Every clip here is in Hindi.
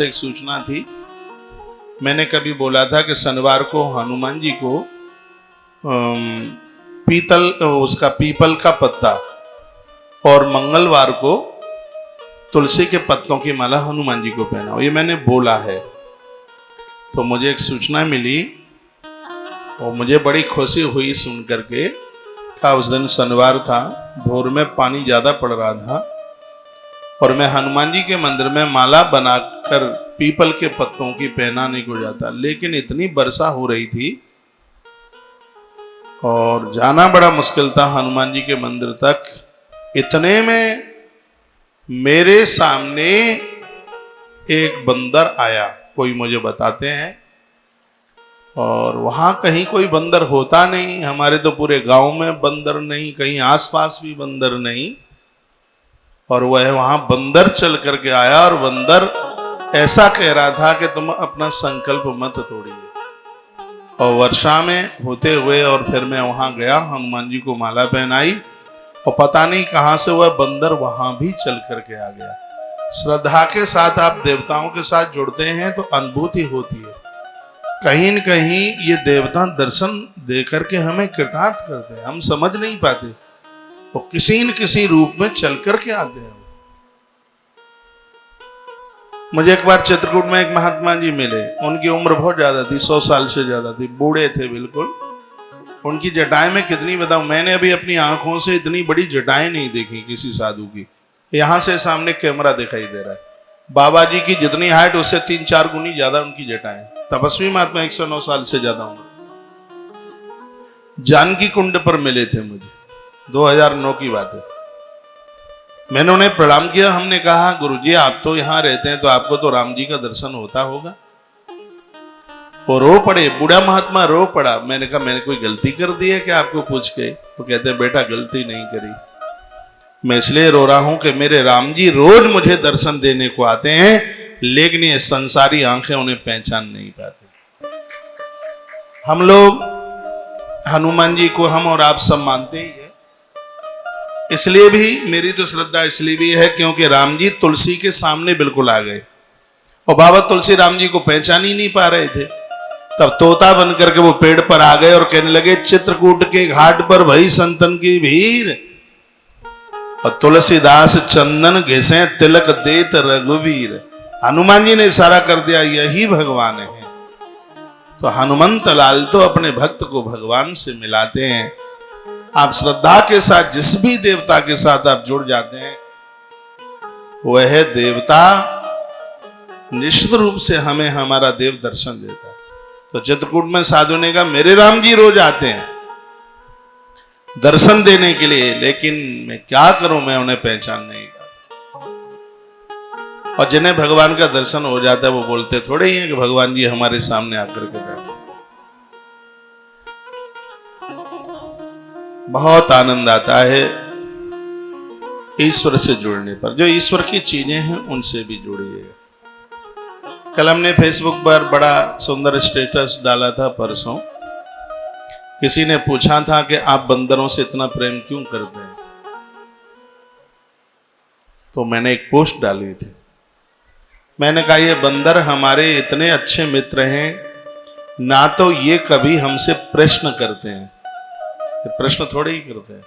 आपसे एक सूचना थी। मैंने कभी बोला था कि शनिवार को हनुमान जी को पीपल का पत्ता और मंगलवार को तुलसी के पत्तों की माला हनुमान जी को पहनाओ, ये मैंने बोला है। तो मुझे एक सूचना मिली और मुझे बड़ी खुशी हुई सुन करके। उस दिन शनिवार था, भोर में पानी ज़्यादा पड़ रहा था और मैं हनुमान जी के मंदिर में माला बनाकर पीपल के पत्तों की पहनाने को जाता, लेकिन इतनी वर्षा हो रही थी और जाना बड़ा मुश्किल था हनुमान जी के मंदिर तक। इतने में मेरे सामने एक बंदर आया, कोई मुझे बताते हैं, और वहां कहीं कोई बंदर होता नहीं। हमारे तो पूरे गांव में बंदर नहीं, कहीं आसपास भी बंदर नहीं, और वह वहां बंदर चल करके आया और बंदर ऐसा कह रहा था कि तुम अपना संकल्प मत तोड़िए। और वर्षा में होते हुए और फिर मैं वहां गया, हनुमान जी को माला पहनाई और पता नहीं कहां से वह बंदर वहां भी चल करके आ गया। श्रद्धा के साथ आप देवताओं के साथ जुड़ते हैं तो अनुभूति होती है। कहीं न कहीं ये देवता दर्शन दे करके हमें कृतार्थ करते हैं, हम समझ नहीं पाते, वो किसी न किसी रूप में चल करके आते हैं। मुझे एक बार चित्रकूट में एक महात्मा जी मिले, उनकी उम्र बहुत ज्यादा थी, 100 साल से ज्यादा थी, बूढ़े थे बिल्कुल। उनकी जटाएं में कितनी बताऊं, मैंने अभी अपनी आंखों से इतनी बड़ी जटाएं नहीं देखी किसी साधु की। यहां से सामने कैमरा दिखाई दे रहा है, बाबा जी की जितनी हाइट उससे 3-4 गुनी ज्यादा उनकी जटाएं। तपस्वी महात्मा, 109 साल से ज्यादा उम्र। जानकी कुंड पर मिले थे मुझे, 2009 की बात है। मैंने उन्हें प्रणाम किया, हमने कहा गुरुजी आप तो यहां रहते हैं तो आपको तो राम जी का दर्शन होता होगा। वो रो पड़े, बूढ़ा महात्मा रो पड़ा। मैंने कहा मैंने कोई गलती कर दी है क्या आपको पूछ के? तो कहते हैं बेटा गलती नहीं करी, मैं इसलिए रो रहा हूं कि मेरे राम जी रोज मुझे दर्शन देने को आते हैं, लेकिन ये संसारी आंखें उन्हें पहचान नहीं पाती। हम लोग हनुमान जी को हम और आप सब मानते ही है, इसलिए भी मेरी तो श्रद्धा इसलिए भी है क्योंकि राम जी तुलसी के सामने बिल्कुल आ गए और बाबा तुलसी राम जी को पहचान ही नहीं पा रहे थे। तब तोता बन करके वो पेड़ पर आ गए और कहने लगे चित्रकूट के घाट पर भई संतन की भीड़ और तुलसीदास चंदन घिसे तिलक देत रघुवीर। हनुमान जी ने इशारा कर दिया यही भगवान है। तो हनुमंत लाल तो अपने भक्त को भगवान से मिलाते हैं। आप श्रद्धा के साथ जिस भी देवता के साथ आप जुड़ जाते हैं, वह देवता निश्चित रूप से हमें हमारा देव दर्शन देता है। तो चित्रकूट में साधु ने कहा मेरे राम जी रोज आते हैं दर्शन देने के लिए, लेकिन मैं क्या करूं, मैं उन्हें पहचान नहीं पाता। और जिन्हें भगवान का दर्शन हो जाता है वो बोलते थोड़े ही हैं कि भगवान जी हमारे सामने आकर के बैठे। बहुत आनंद आता है ईश्वर से जुड़ने पर। जो ईश्वर की चीजें हैं उनसे भी जुड़िए। कल हमने फेसबुक पर बड़ा सुंदर स्टेटस डाला था परसों। किसी ने पूछा था कि आप बंदरों से इतना प्रेम क्यों करते हैं, तो मैंने एक पोस्ट डाली थी। मैंने कहा ये बंदर हमारे इतने अच्छे मित्र हैं, ना तो ये कभी हमसे प्रश्न करते हैं, ये प्रश्न थोड़े ही करते हैं,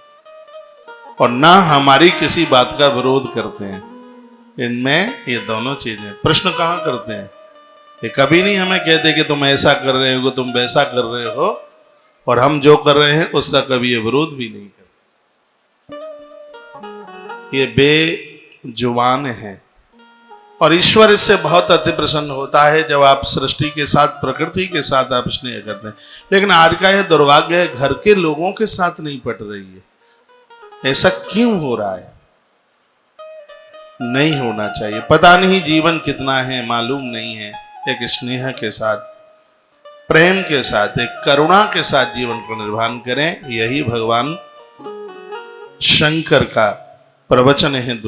और ना हमारी किसी बात का विरोध करते हैं। इनमें ये दोनों चीजें, प्रश्न कहाँ करते हैं, ये कभी नहीं हमें कहते कि तुम ऐसा कर रहे हो, तुम वैसा कर रहे हो, और हम जो कर रहे हैं उसका कभी ये विरोध भी नहीं करते। ये बेजुबान है और ईश्वर इससे बहुत अति प्रसन्न होता है जब आप सृष्टि के साथ, प्रकृति के साथ आप स्नेह करते हैं। लेकिन आज का यह दुर्भाग्य है, घर के लोगों के साथ नहीं पट रही है। ऐसा क्यों हो रहा है? नहीं होना चाहिए। पता नहीं जीवन कितना है, मालूम नहीं है। एक स्नेह के साथ, प्रेम के साथ, एक करुणा के साथ जीवन को निर्वाह करें। यही भगवान शंकर का प्रवचन है।